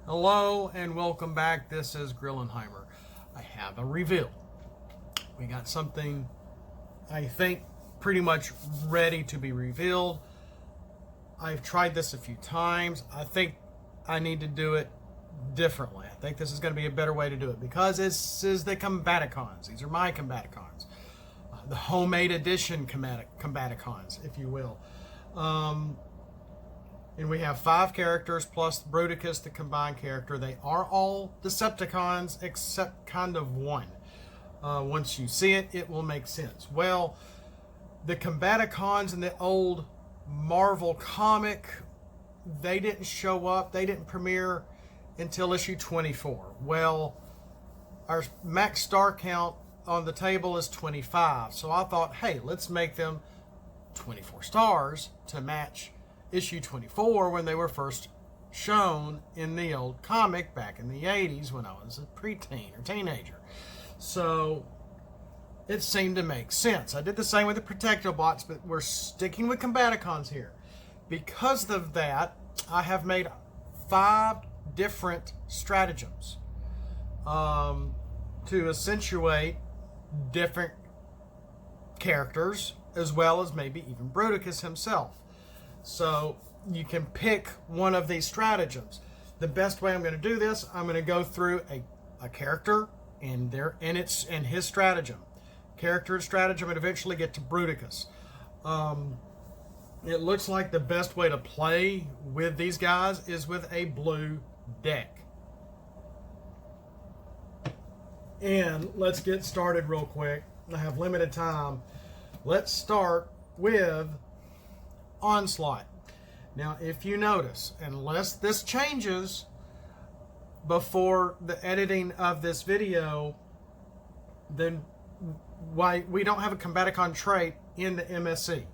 Hello and welcome back. This is Grillenheimer. I have a reveal. We got something, I think, pretty much ready to be revealed. I've tried this a few times. I think I need to do it differently. I think this is going to be a better way to do it because this is the Combaticons. These are my Combaticons. The homemade edition Combaticons, if you will. And we have 5 characters plus Bruticus, the combined character. They are all Decepticons except kind of one. Once you see it, it will make sense. Well, the Combaticons in the old Marvel comic, they didn't show up. They didn't premiere until issue 24. Well, our max star count on the table is 25. So I thought, hey, let's make them 24 stars to match issue 24 when they were first shown in the old comic back in the 80s when I was a preteen or teenager. So it seemed to make sense. I did the same with the Protectobots, but we're sticking with Combaticons here. Because of that, I have made 5 different stratagems to accentuate different characters as well as maybe even Bruticus himself. So you can pick one of these stratagems. The best way I'm going to do this, I'm going to go through a character and his stratagem. Character and stratagem, and eventually get to Bruticus. It looks like the best way to play with these guys is with a blue deck. And let's get started real quick. I have limited time. Let's start with Onslaught. Now, if you notice, unless this changes before the editing of this video, then why we don't have a Combaticon trait in the MSC,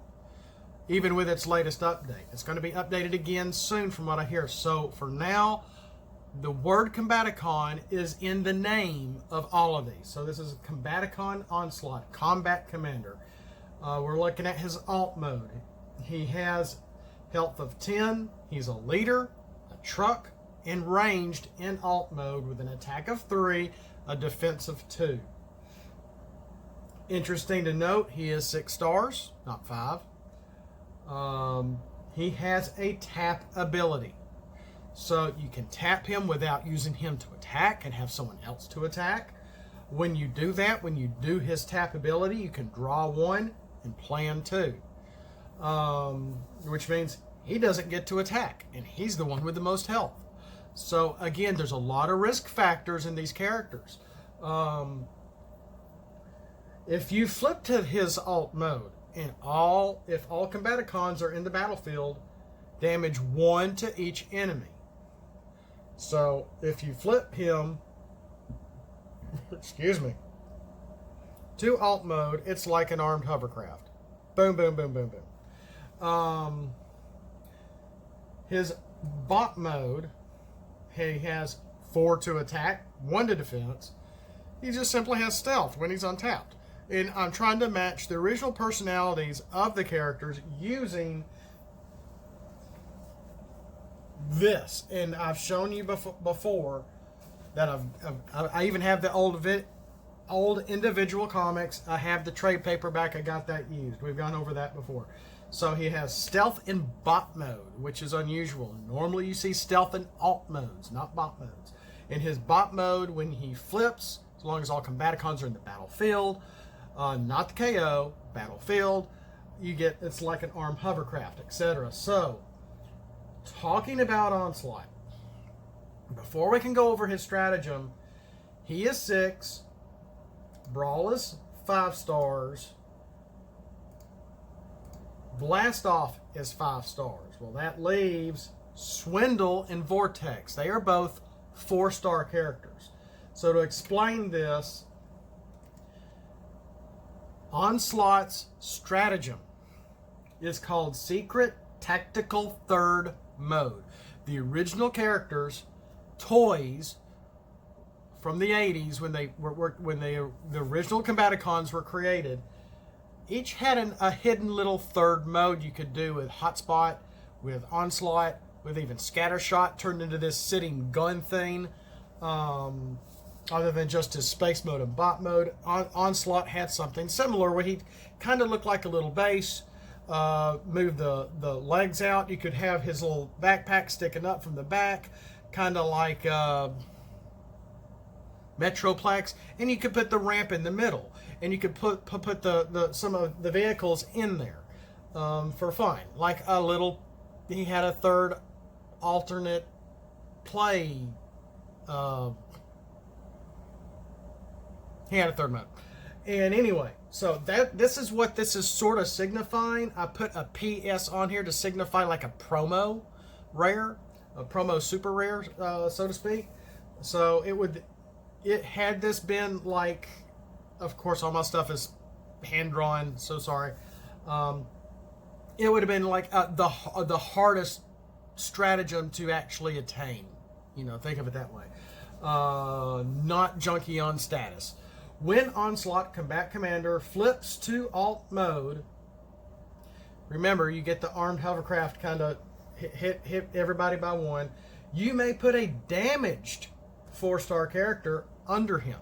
even with its latest update. It's going to be updated again soon from what I hear. So for now, the word Combaticon is in the name of all of these. So this is Combaticon Onslaught, Combat Commander. We're looking at his alt mode. He has health of 10. He's a leader, a truck, and ranged in alt mode with an attack of 3, a defense of 2. Interesting to note, he is 6 stars, not 5. He has a tap ability. So you can tap him without using him to attack and have someone else to attack. When you do that, when you do his tap ability, you can draw 1 and plan 2. Which means he doesn't get to attack, and he's the one with the most health. So again, there's a lot of risk factors in these characters. If you flip to his alt mode, and if all Combaticons are in the battlefield, damage 1 to each enemy. So if you flip him, excuse me, to alt mode, it's like an armed hovercraft. Boom, boom, boom, boom, boom. His bot mode, he has 4 to attack, 1 to defense. He just simply has stealth when he's untapped. And I'm trying to match the original personalities of the characters using this. And I've shown you before that I even have the old individual comics. I have the trade paperback. I got that used. We've gone over that before. So he has stealth in bot mode, which is unusual. Normally you see stealth in alt modes, not bot modes. In his bot mode, when he flips, as long as all Combaticons are in the battlefield, not the KO, battlefield, you get, it's like an armed hovercraft, etc. So, talking about Onslaught, before we can go over his stratagem, he is 6, Brawl is 5 stars, Blast Off is 5 stars. Well, that leaves Swindle and Vortex. They are both 4-star characters. So to explain this, Onslaught's stratagem is called Secret Tactical Third Mode. The original characters, toys from the 80s when the original Combaticons were created, each had a hidden little third mode you could do with Hotspot, with Onslaught, with even Scattershot turned into this sitting gun thing. Other than just his space mode and bot mode, Onslaught had something similar where he kind of looked like a little base. Move the legs out. You could have his little backpack sticking up from the back, kind of like Metroplex, and you could put the ramp in the middle, and you could put the some of the vehicles in there for fun, like a little. He had a third alternate play. He had a third mode. And anyway, so this is what this is sort of signifying. I put a PS on here to signify like a promo rare, a promo super rare, so to speak. So it had this been like, of course, all my stuff is hand drawn. So sorry. It would have been like the hardest stratagem to actually attain. You know, think of it that way. Not junky on status. When Onslaught Combat Commander flips to alt mode, remember you get the armed hovercraft kind of hit everybody by one. You may put a damaged 4-star character under him.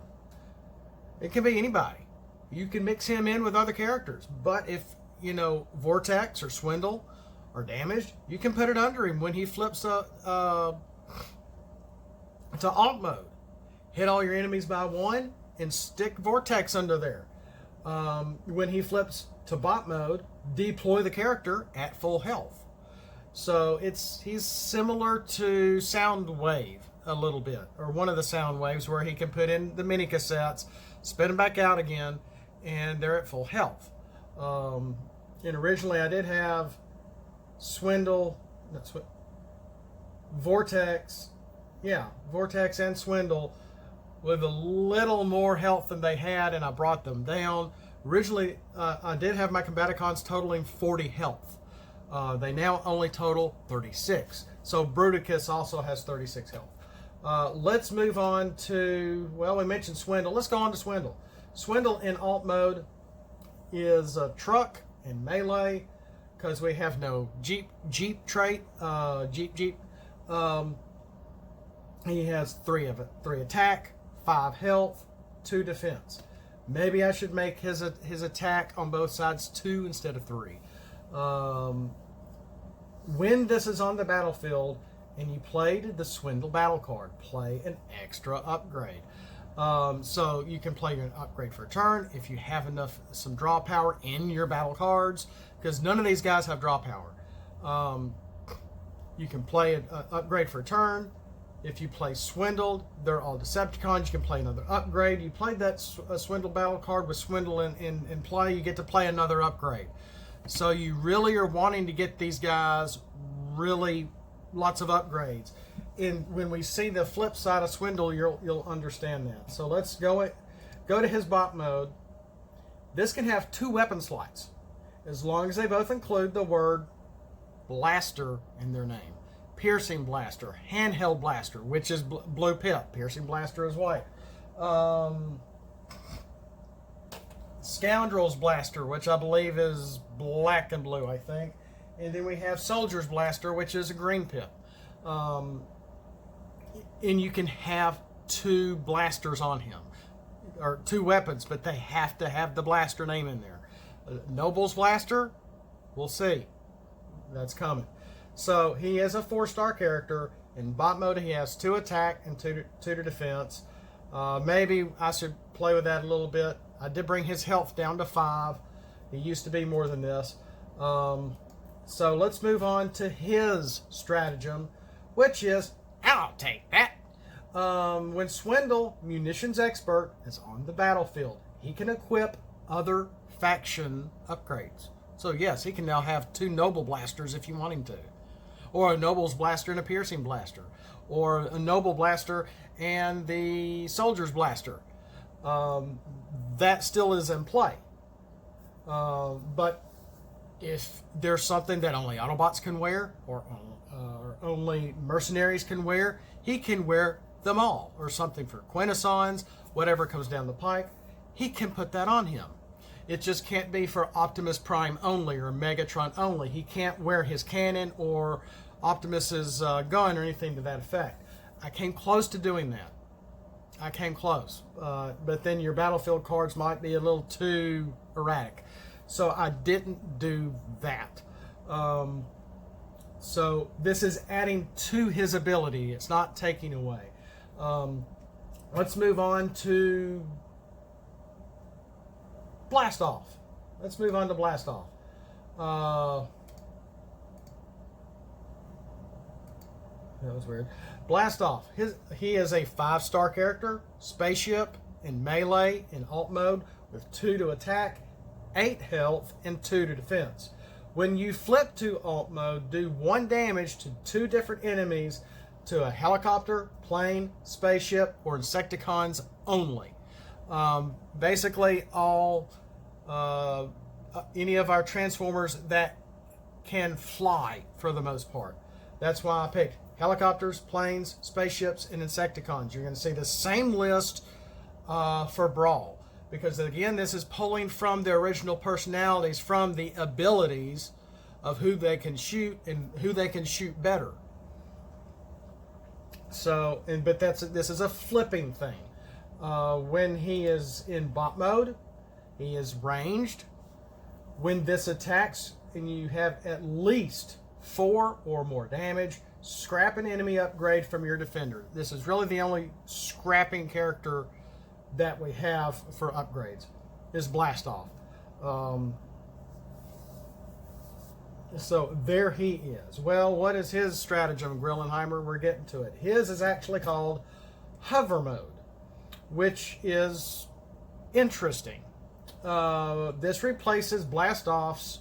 It can be anybody. You can mix him in with other characters, but if you know Vortex or Swindle are damaged, you can put it under him when he flips to alt mode. Hit all your enemies by one and stick Vortex under there. When he flips to bot mode, deploy the character at full health. So he's similar to Soundwave a little bit, or one of the sound waves where he can put in the mini cassettes, spin them back out again, and they're at full health. And originally I did have Swindle, Vortex, Vortex and Swindle with a little more health than they had, and I brought them down. Originally, I did have my Combaticons totaling 40 health. They now only total 36. So Bruticus also has 36 health. Let's move on to, well, we mentioned Swindle. Let's go on to Swindle. Swindle in alt mode is a truck and melee, because we have no Jeep trait. Jeep. He has 3 of it. 3 attack, 5 health, 2 defense. Maybe I should make his attack on both sides 2 instead of 3. When this is on the battlefield and you played the Swindle battle card, play an extra upgrade. So you can play an upgrade for a turn if you have some draw power in your battle cards, because none of these guys have draw power. You can play an upgrade for a turn. If you play Swindled, they're all Decepticons. You can play another upgrade. You played that Swindle battle card with Swindle in play, you get to play another upgrade. So you really are wanting to get these guys really lots of upgrades. And when we see the flip side of Swindle, you'll understand that. So let's go to his bot mode. This can have 2 weapon slots, as long as they both include the word blaster in their name. Piercing blaster, handheld blaster, which is blue pip. Piercing blaster is white. Scoundrel's blaster, which I believe is black and blue, I think. And then we have soldier's blaster, which is a green pip. And you can have 2 blasters on him, or 2 weapons, but they have to have the blaster name in there. Noble's blaster, we'll see. That's coming. So he is a 4-star character. In bot mode, he has 2 attack and 2 to defense. Maybe I should play with that a little bit. I did bring his health down to 5. He used to be more than this. So let's move on to his stratagem, which is, I'll take that. When Swindle, Munitions Expert, is on the battlefield, he can equip other faction upgrades. So yes, he can now have 2 Noble Blasters if you want him to. Or a Noble's Blaster and a Piercing Blaster. Or a Noble Blaster and the Soldier's Blaster. That still is in play. But if there's something that only Autobots can wear, or only Mercenaries can wear, he can wear them all. Or something for Quintessons, whatever comes down the pike, he can put that on him. It just can't be for Optimus Prime only or Megatron only. He can't wear his cannon or Optimus's gun or anything to that effect. I came close to doing that. I came close. But then your battlefield cards might be a little too erratic. So I didn't do that. So this is adding to his ability. It's not taking away. Let's move on to Blast Off. Let's move on to Blast Off. That was weird. Blast Off. He is a 5-star character, spaceship, in melee, in alt mode, with 2 to attack, 8 health, and 2 to defense. When you flip to alt mode, do 1 damage to 2 different enemies, to a helicopter, plane, spaceship, or Insecticons only. Basically, all any of our Transformers that can fly for the most part. That's why I picked helicopters, planes, spaceships, and Insecticons. You're going to see the same list for Brawl, because again, this is pulling from their original personalities, from the abilities of who they can shoot and who they can shoot better. So, but this is a flipping thing. When he is in bot mode, he is ranged. When this attacks and you have at least 4 or more damage, scrap an enemy upgrade from your defender. This is really the only scrapping character that we have for upgrades, is Blast Off. So there he is. Well, what is his stratagem, Grillenheimer? We're getting to it. His is actually called Hover Mode, which is interesting. This replaces Blast Off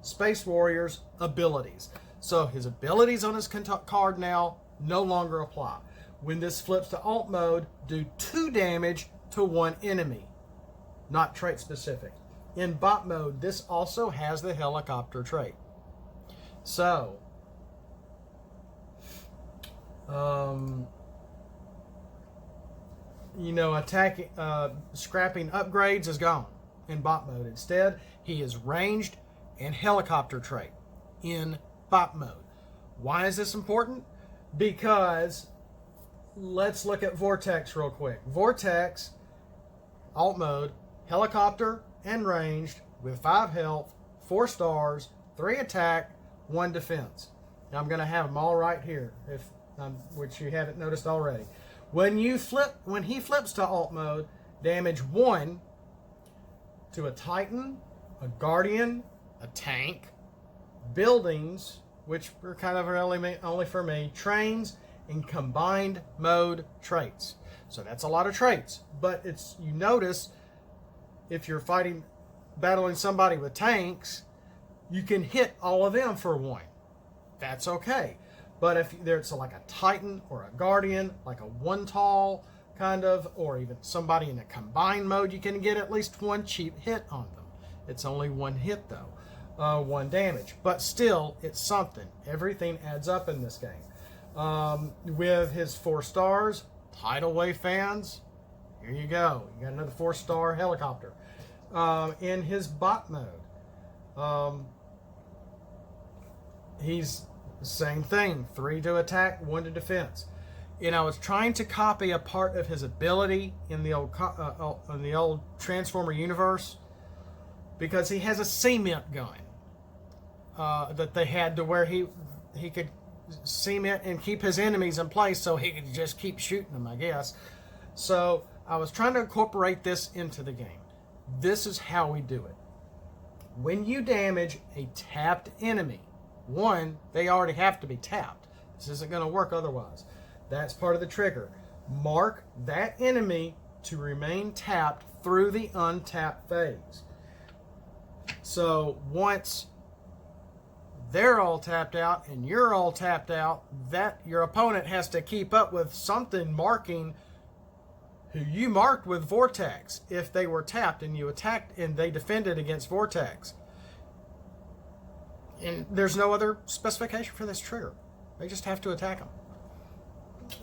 Space Warrior's abilities. So his abilities on his card now no longer apply. When this flips to alt mode, do 2 damage to 1 enemy, not trait specific. In bot mode, this also has the helicopter trait. So, scrapping upgrades is gone in bot mode. Instead, he is ranged and helicopter trait in bot mode. Why is this important? Because let's look at Vortex real quick. Vortex, alt mode, helicopter, and ranged with 5 health, 4 stars, 3 attack, 1 defense. Now I'm going to have them all right here, which you haven't noticed already. When he flips to alt mode, damage 1 to a Titan, a Guardian, a tank, buildings, which are kind of only for me, trains, and combined mode traits. So that's a lot of traits, but you notice, if you're battling somebody with tanks, you can hit all of them for 1. That's okay. But if there's like a Titan or a Guardian, like a 1 tall kind of, or even somebody in a combined mode, you can get at least 1 cheap hit on them. It's only 1 hit though, 1 damage. But still, it's something. Everything adds up in this game. With his 4 stars, Tidal Wave fans, here you go. You got another 4-star helicopter. In his bot mode, he's the same thing. 3 to attack, 1 to defense. I was trying to copy a part of his ability in the old Transformer universe, because he has a cement gun that they had to where he could cement and keep his enemies in place, so he could just keep shooting them, I guess. So I was trying to incorporate this into the game. This is how we do it. When you damage a tapped enemy, 1, they already have to be tapped. This isn't going to work otherwise. That's part of the trigger. Mark that enemy to remain tapped through the untapped phase. So once they're all tapped out and you're all tapped out, that your opponent has to keep up with something marking who you marked with Vortex if they were tapped and you attacked and they defended against Vortex. And there's no other specification for this trigger. They just have to attack them.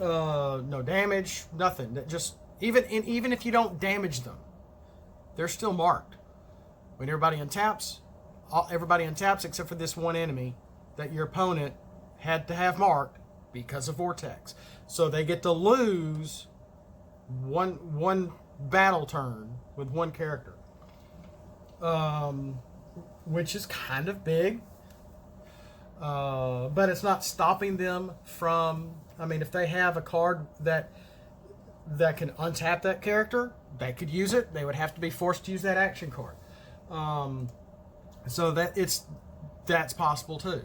No damage, nothing. That just even if you don't damage them, they're still marked. When everybody untaps except for this 1 enemy, that your opponent had to have marked because of Vortex. So they get to lose one battle turn with one character, which is kind of big. But it's not stopping them from. I mean, if they have a card that can untap that character, they could use it. They would have to be forced to use that action card. So that's possible too.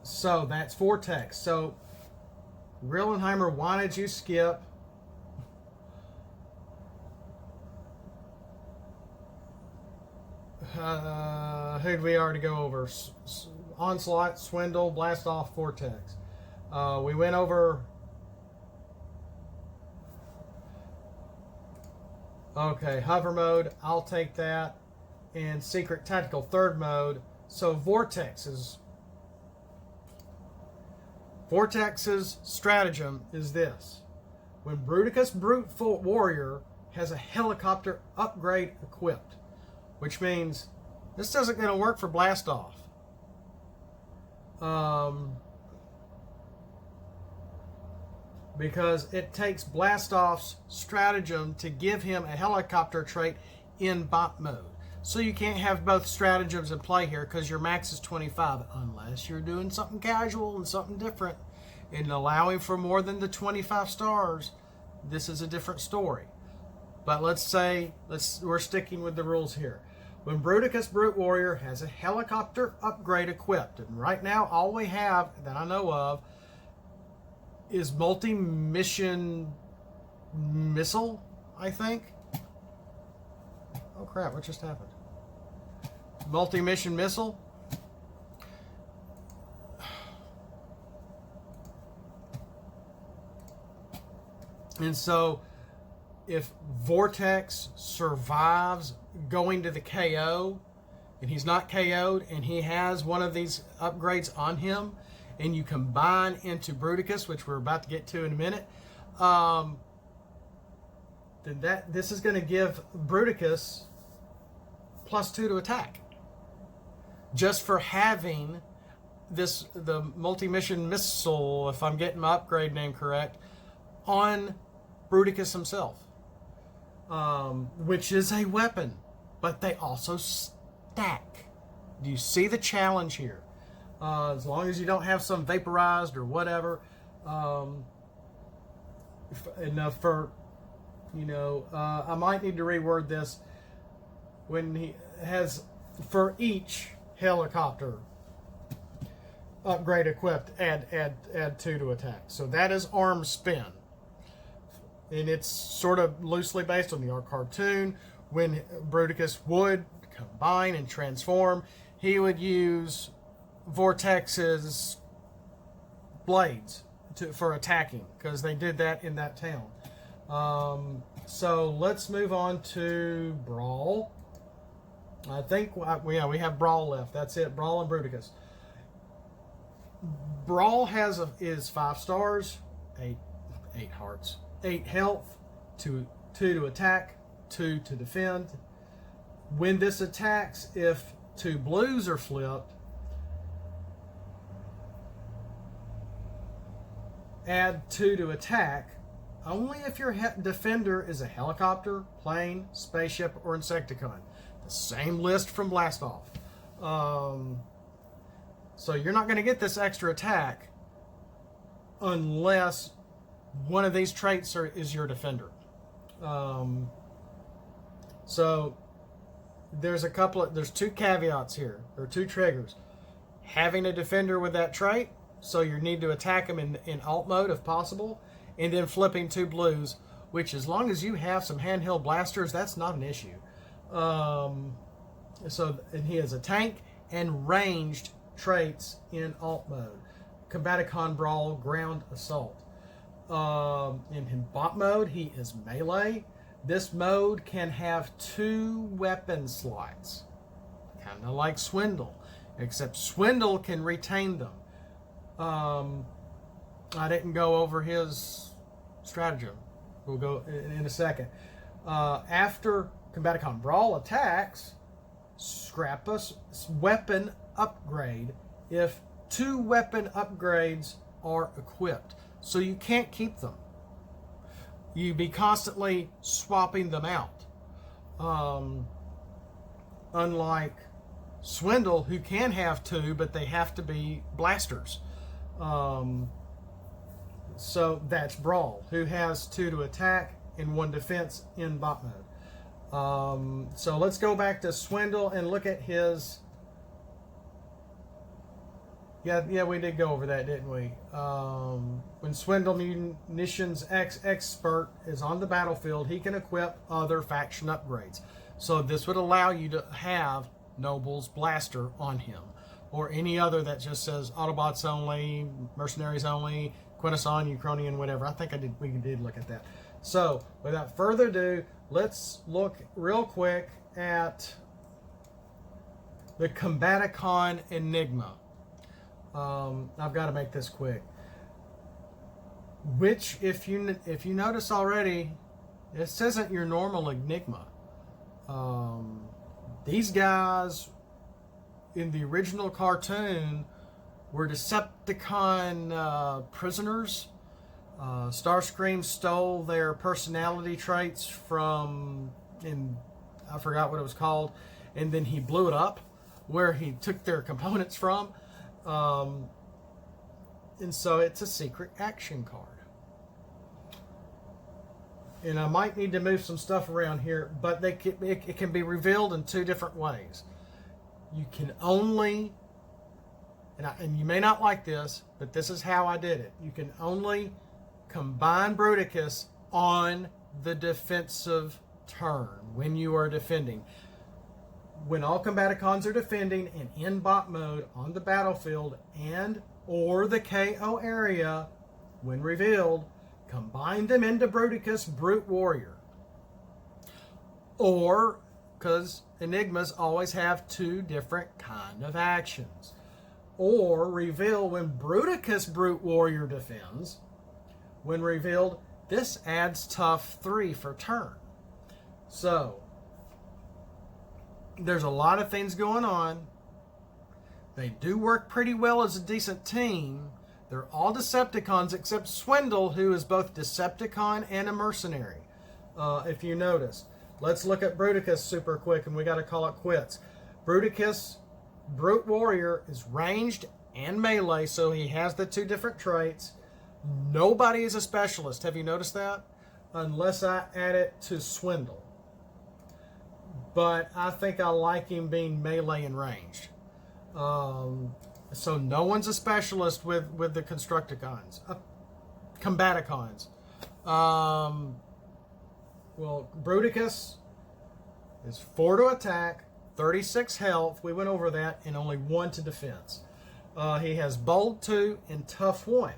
So that's Vortex. So Grillenheimer, why did you skip? Who did we already go over? Onslaught, Swindle, Blast Off, Vortex. We went over. Okay, Hover Mode, I'll take that. And Secret Tactical Third Mode. So Vortex's stratagem is this. When Bruticus Brute Warrior has a helicopter upgrade equipped, which means this isn't going to work for Blast Off. Because it takes Blast Off's stratagem to give him a helicopter trait in bot mode. So you can't have both stratagems in play here because your max is 25 unless you're doing something casual and something different and allowing for more than the 25 stars. This is a different story. But let's say we're sticking with the rules here. When Bruticus Brute Warrior has a helicopter upgrade equipped, and right now all we have that I know of is multi-mission missile, I think. Oh crap, what just happened? Multi-mission missile. And so if Vortex survives going to the KO and he's not KO'd and he has one of these upgrades on him and you combine into Bruticus, which we're about to get to in a minute, then this is going to give Bruticus +2 to attack. Just for having the multi-mission missile, if I'm getting my upgrade name correct, on Bruticus himself. Which is a weapon, but they also stack. Do you see the challenge here? As long as you don't have some vaporized or whatever, enough for, I might need to reword this. When he has, for each helicopter upgrade equipped, add 2 to attack. So that is arm spin. And it's sort of loosely based on the art cartoon. When Bruticus would combine and transform, he would use Vortex's blades for attacking, because they did that in that town. So let's move on to Brawl. I think we have Brawl left. That's it, Brawl and Bruticus. Brawl is 5 stars, 8 hearts. 8 health, 2 to attack, 2 to defend. When this attacks, if 2 blues are flipped, add 2 to attack, only if your defender is a helicopter, plane, spaceship, or Insecticon. The same list from Blast Off. So you're not going to get this extra attack unless one of these traits is your defender. So there's there's 2 caveats here, or 2 triggers. Having a defender with that trait, so you need to attack them in alt mode if possible, and then flipping 2 blues, which as long as you have some handheld blasters, that's not an issue. And he has a tank and ranged traits in alt mode. Combaticon Brawl, Ground Assault. In bot mode, he is melee. This mode can have 2 weapon slots, kind of like Swindle, except Swindle can retain them. I didn't go over his stratagem. We'll go in a second. After Combaticon Brawl attacks, scrap a weapon upgrade if 2 weapon upgrades are equipped. So you can't keep them. You be constantly swapping them out. Unlike Swindle, who can have 2, but they have to be blasters. So that's Brawl, who has 2 to attack and 1 defense in bot mode. So let's go back to Swindle and look at his... Yeah, we did go over that, didn't we? When Swindle Munitions Expert is on the battlefield, he can equip other faction upgrades. So this would allow you to have Noble's Blaster on him, or any other that just says Autobots only, Mercenaries only, Quintesson, Ukrainian, whatever. I think we did look at that. So without further ado, let's look real quick at the Combaticon Enigma. I've got to make this quick. Which, if you notice already, this isn't your normal Enigma. These guys in the original cartoon were Decepticon prisoners. Starscream stole their personality traits from, I forgot what it was called, and then he blew it up where he took their components from. And so it's a secret action card. And I might need to move some stuff around here, but it can be revealed in 2 different ways. You can only, and you may not like this, but this is how I did it. You can only combine Bruticus on the defensive turn when you are defending. When all Combaticons are defending and in bot mode on the battlefield and or the KO area, when revealed, combine them into Bruticus Brute Warrior. Or, because Enigmas always have 2 different kind of actions. Or reveal when Bruticus Brute Warrior defends. When revealed, this adds tough 3 for turn. So, there's a lot of things going on. They do work pretty well as a decent team. They're all Decepticons except Swindle, who is both Decepticon and a mercenary. If you notice. Let's look at Bruticus super quick, and we got to call it quits. Bruticus Brute Warrior is ranged and melee, so he has the 2 different traits. Nobody is a specialist. Have you noticed that? Unless I add it to Swindle. But I think I like him being melee and ranged. So no one's a specialist with the Constructicons. Combaticons. Well, Bruticus is 4 to attack, 36 health. We went over that, and only 1 to defense. He has Bold 2 and Tough 1.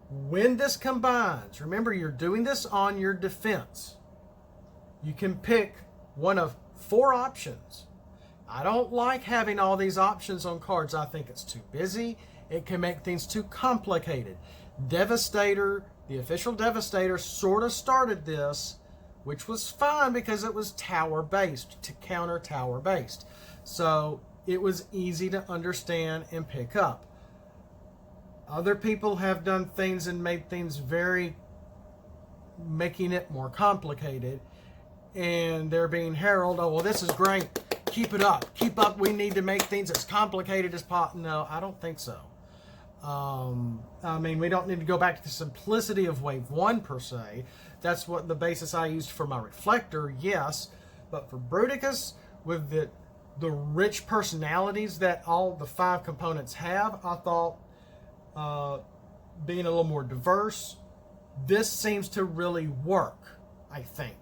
When this combines, remember you're doing this on your defense. You can pick one of 4 options. I don't like having all these options on cards. I think it's too busy. It can make things too complicated. Devastator, the official Devastator, sort of started this, which was fine because it was tower-based, to counter tower-based. So it was easy to understand and pick up. Other people have done things and made things making it more complicated. And they're being heralded, oh, well, this is great. Keep it up. Keep up. We need to make things as complicated as possible. No, I don't think so. I mean, we don't need to go back to the simplicity of Wave 1 per se. That's what the basis I used for my Reflector, yes. But for Bruticus, with the rich personalities that all the 5 components have, I thought being a little more diverse, this seems to really work, I think.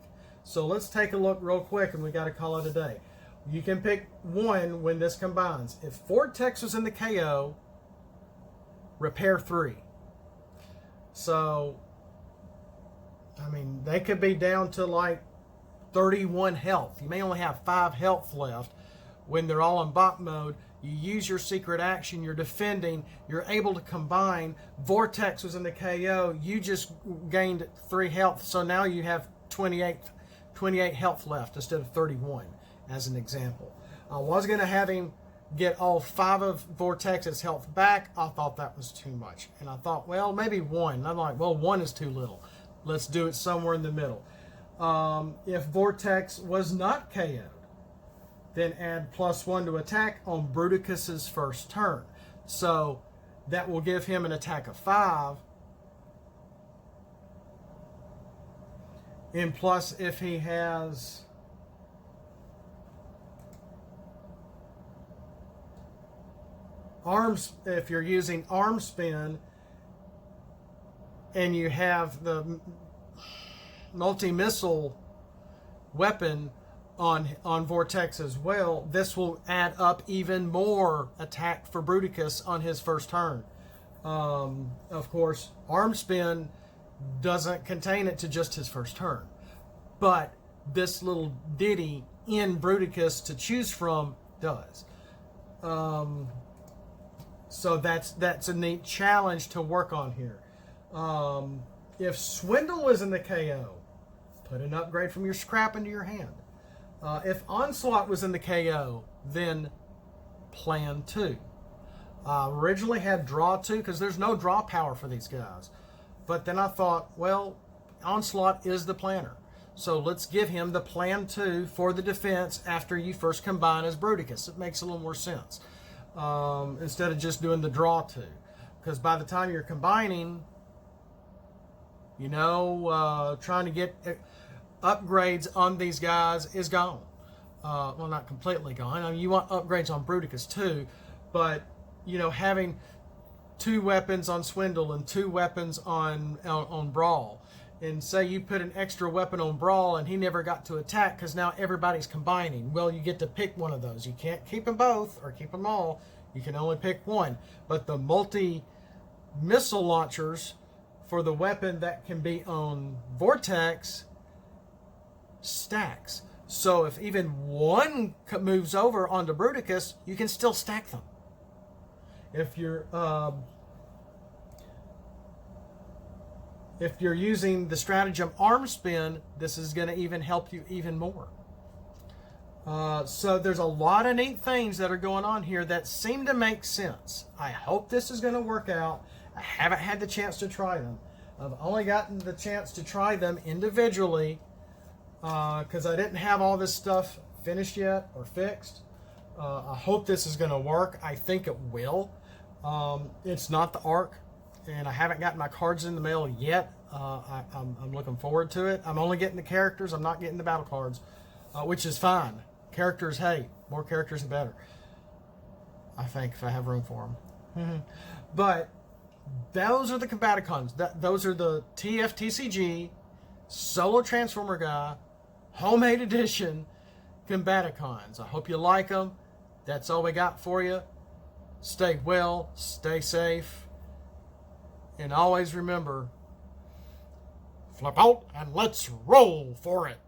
So let's take a look real quick, and we got to call it a day. You can pick 1 when this combines. If Vortex was in the KO, repair 3. So, I mean, they could be down to like 31 health. You may only have 5 health left when they're all in bot mode. You use your secret action, you're defending, you're able to combine. Vortex was in the KO, you just gained 3 health, so now you have 28 health left instead of 31. as an example. I was going to have him get all 5 of Vortex's health back. I thought that was too much. And I thought, well, maybe 1. And I'm like, well, 1 is too little. Let's do it somewhere in the middle. If Vortex was not KO'd, then add +1 to attack on Bruticus's first turn. So that will give him an attack of 5. And plus, if he has arms, if you're using arm spin and you have the multi-missile weapon on Vortex as well, this will add up even more attack for Bruticus on his first turn. Of course, arm spin doesn't contain it to just his first turn, but this little ditty in Bruticus to choose from does. So that's a neat challenge to work on here. If Swindle was in the KO, put an upgrade from your scrap into your hand. If Onslaught was in the KO, then plan 2. Originally had draw 2 because there's no draw power for these guys. But then I thought, well, Onslaught is the planner. So let's give him the plan 2 for the defense after you first combine as Bruticus. It makes a little more sense. Instead of just doing the draw 2. Because by the time you're combining, trying to get upgrades on these guys is gone. Well, not completely gone. I mean, you want upgrades on Bruticus too, but having 2 weapons on Swindle and 2 weapons on Brawl, and say you put an extra weapon on Brawl and he never got to attack because now everybody's combining. Well, you get to pick one of those. You can't keep them both or keep them all. You can only pick one. But the multi-missile launchers for the weapon that can be on Vortex stacks. So if even one moves over onto Bruticus, you can still stack them. If you're using the stratagem arm spin, this is going to even help you even more. So there's a lot of neat things that are going on here that seem to make sense. I hope this is going to work out. I haven't had the chance to try them. I've only gotten the chance to try them individually because I didn't have all this stuff finished yet or fixed. I hope this is going to work. I think it will. It's not the Arc, and I haven't gotten my cards in the mail yet. I'm looking forward to it. I'm only getting the characters. I'm not getting the battle cards, which is fine. Characters, hey, more characters the better. I think if I have room for them. But those are the Combaticons. Those are the TFTCG Solo Transformer Guy Homemade Edition Combaticons. I hope you like them. That's all we got for you. Stay well, stay safe, and always remember, flip out and let's roll for it.